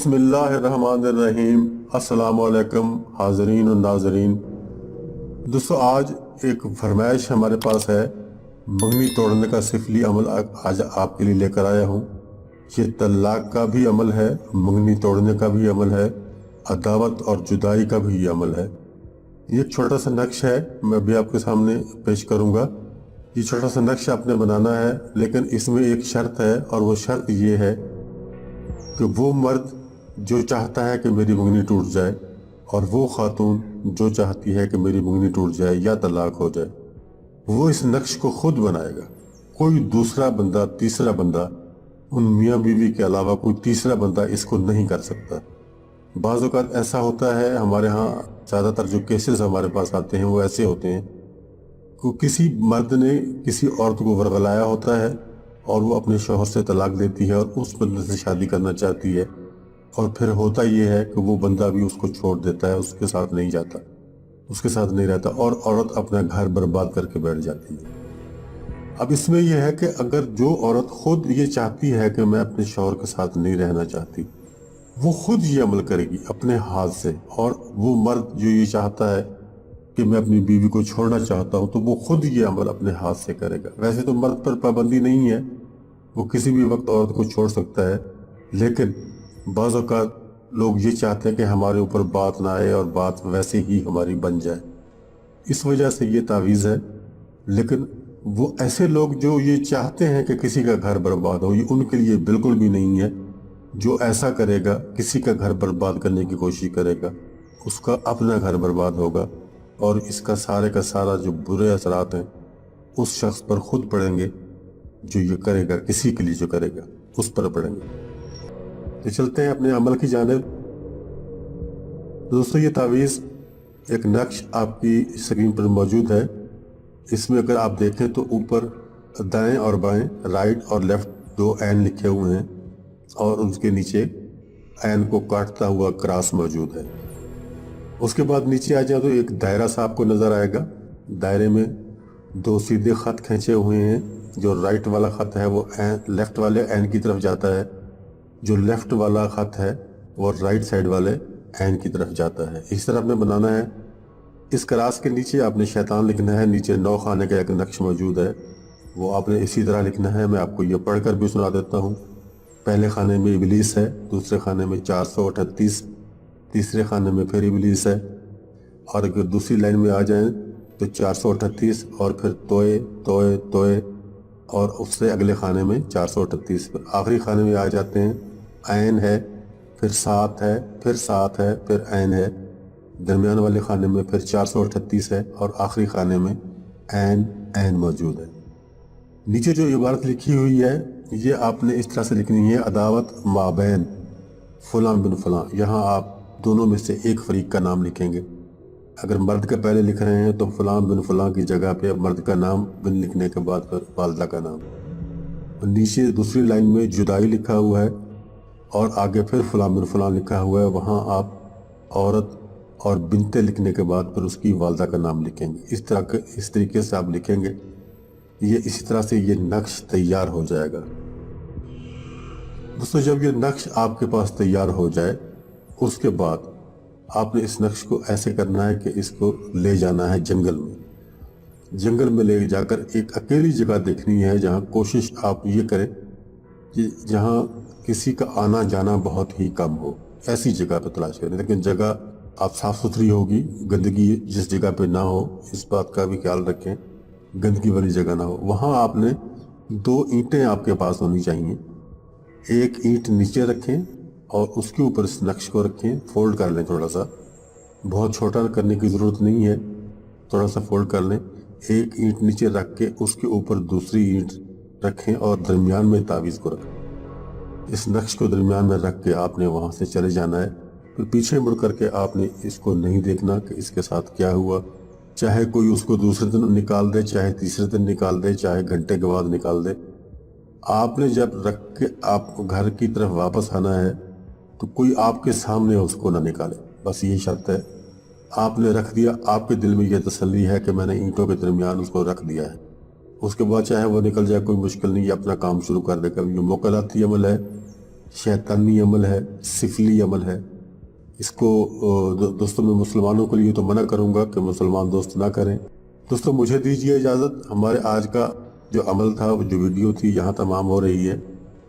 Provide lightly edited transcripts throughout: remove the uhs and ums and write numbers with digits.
बिस्मिल्लाहिर्रहमानिर्रहीम। अस्सलाम वालेकुम हाज़रीन और नाज़रीन। दोस्तों, आज एक फरमाइश हमारे पास है। मंगनी तोड़ने का सिफली अमल आज आपके लिए लेकर आया हूँ। ये तलाक का भी अमल है, मंगनी तोड़ने का भी अमल है, अदावत और जुदाई का भी ये अमल है। ये एक छोटा सा नक्श है, मैं भी आपके सामने पेश करूँगा। ये छोटा सा नक्श आपने बनाना है, लेकिन इसमें एक शर्त है, और वो शर्त ये है कि वो मर्द जो चाहता है कि मेरी मंगनी टूट जाए और वो खातून जो चाहती है कि मेरी मंगनी टूट जाए या तलाक हो जाए, वो इस नक्श को खुद बनाएगा। कोई दूसरा बंदा, तीसरा बंदा, उन मियाँ बीवी के अलावा कोई तीसरा बंदा इसको नहीं कर सकता। बाज़ औक़ात ऐसा होता है, हमारे यहाँ ज़्यादातर जो केसेस हमारे पास आते हैं वो ऐसे होते हैं कि किसी मर्द ने किसी औरत को वर्गलाया होता है और वो अपने शौहर से तलाक देती है और उस बंदे से शादी करना चाहती है, और फिर होता ये है कि वो बंदा भी उसको छोड़ देता है, उसके साथ नहीं जाता, उसके साथ नहीं रहता, और औरत अपना घर बर्बाद करके बैठ जाती है। अब इसमें यह है कि अगर जो औरत खुद ये चाहती है कि मैं अपने शौहर के साथ नहीं रहना चाहती, वो खुद ये अमल करेगी अपने हाथ से, और वो मर्द जो ये चाहता है कि मैं अपनी बीवी को छोड़ना चाहता हूँ, तो वो खुद ये अमल अपने हाथ से करेगा। वैसे तो मर्द पर पाबंदी नहीं है, वो किसी भी वक्त औरत को छोड़ सकता है, लेकिन बाज़ औक़ात लोग ये चाहते हैं कि हमारे ऊपर बात ना आए और बात वैसे ही हमारी बन जाए, इस वजह से ये तावीज़ है। लेकिन वो ऐसे लोग जो ये चाहते हैं कि किसी का घर बर्बाद हो, ये उनके लिए बिल्कुल भी नहीं है। जो ऐसा करेगा, किसी का घर बर्बाद करने की कोशिश करेगा, उसका अपना घर बर्बाद होगा, और इसका सारे का सारा जो बुरे असरात हैं उस शख्स पर खुद पड़ेंगे जो ये करेगा, किसी के लिए जो करेगा उस पर पड़ेंगे। तो चलते हैं अपने अमल की जानिब। दोस्तों, ये तावीज़ एक नक्श आपकी स्क्रीन पर मौजूद है। इसमें अगर आप देखें तो ऊपर दाएं और बाएं, राइट और लेफ्ट, दो ऐन लिखे हुए हैं, और उसके नीचे ऐन को काटता हुआ क्रॉस मौजूद है। उसके बाद नीचे आ जाए तो एक दायरा सा आपको नज़र आएगा। दायरे में दो सीधे ख़त खींचे हुए हैं। जो राइट वाला ख़त है वो लेफ़्ट वाले ऐन की तरफ जाता है, जो लेफ़्ट वाला ख़त है वो राइट साइड वाले ऐन की तरफ जाता है। इस तरह आपने बनाना है। इस क्रॉस के नीचे आपने शैतान लिखना है। नीचे 9 खाने का एक नक्श मौजूद है, वो आपने इसी तरह लिखना है। मैं आपको ये पढ़कर भी सुना देता हूँ। पहले खाने में इबलीस है, दूसरे खाने में 438, तीसरे खाने में फिर इबलीस है, और अगर दूसरी लाइन में आ जाएं तो 438 और फिर तोए तोए तोए, और उससे अगले खाने में 438, फिर आखिरी खाने में आ जाते हैं। ऐन है, फिर 7 है, फिर 7 है, फिर ऐन है। दरमियान वाले खाने में फिर 438 है, और आखिरी खाने में ऐन मौजूद है। नीचे जो इबारत लिखी हुई है ये आपने इस तरह से लिखनी है, अदावत माबैन फ़लाँ बिन फ़लाँ। यहाँ आप दोनों में से एक फरीक का नाम लिखेंगे। अगर मर्द का पहले लिख रहे हैं तो फ़लाँ बिन फ़लाँ की जगह पे मर्द का नाम बिन लिखने के बाद फिर वालदा का नाम। नीचे दूसरी लाइन में जुदाई लिखा हुआ है, और आगे फिर फ़लाँ बिन फ़लाँ लिखा हुआ है। वहाँ आप औरत और बिनते लिखने के बाद फिर उसकी वालदा का नाम लिखेंगे। इस तरीके से आप लिखेंगे। ये इसी तरह से ये नक्श तैयार हो जाएगा। दोस्तों, जब ये नक्श आपके पास तैयार हो जाए, उसके बाद आपने इस नक्श को ऐसे करना है कि इसको ले जाना है जंगल में। जंगल में ले जाकर एक अकेली जगह देखनी है, जहाँ कोशिश आप ये करें कि जहाँ किसी का आना जाना बहुत ही कम हो, ऐसी जगह पर तलाश करें। लेकिन जगह आप साफ़ सुथरी होगी, गंदगी जिस जगह पे ना हो, इस बात का भी ख्याल रखें, गंदगी वाली जगह ना हो। वहाँ आपने 2 ईंटें आपके पास होनी चाहिए। एक ईंट नीचे रखें और उसके ऊपर इस नक्श को रखें। फोल्ड कर लें थोड़ा सा, बहुत छोटा करने की ज़रूरत नहीं है, थोड़ा सा फोल्ड कर लें। एक ईंट नीचे रख के उसके ऊपर दूसरी ईंट रखें और दरमियान में तावीज़ को रखें। इस नक्श को दरमियान में रख के आपने वहाँ से चले जाना है। फिर पीछे मुड़ करके आपने इसको नहीं देखना कि इसके साथ क्या हुआ। चाहे कोई उसको दूसरे दिन निकाल दे, चाहे तीसरे दिन निकाल दे, चाहे घंटे के बाद निकाल दे, आपने जब रख के आप घर की तरफ वापस आना है तो कोई आपके सामने उसको ना निकाले, बस यही शर्त है। आपने रख दिया, आपके दिल में यह तसल्ली है कि मैंने ईंटों के दरमियान उसको रख दिया है। उसके बाद चाहे वो निकल जाए, कोई मुश्किल नहीं, ये अपना काम शुरू कर देगा। ये मोकलाती अमल है, शैतानी अमल है, सिफली अमल है। इसको दोस्तों मैं मुसलमानों के लिए तो मना करूंगा कि मुसलमान दोस्त ना करें। दोस्तों मुझे दीजिए इजाज़त। हमारे आज का जो अमल था, जो वीडियो थी, यहाँ तमाम हो रही है।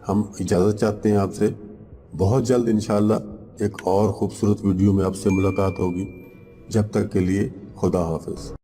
हम इजाज़त चाहते हैं आपसे। बहुत जल्द इंशाअल्लाह एक और ख़ूबसूरत वीडियो में आपसे मुलाकात होगी। जब तक के लिए खुदा हाफिज़।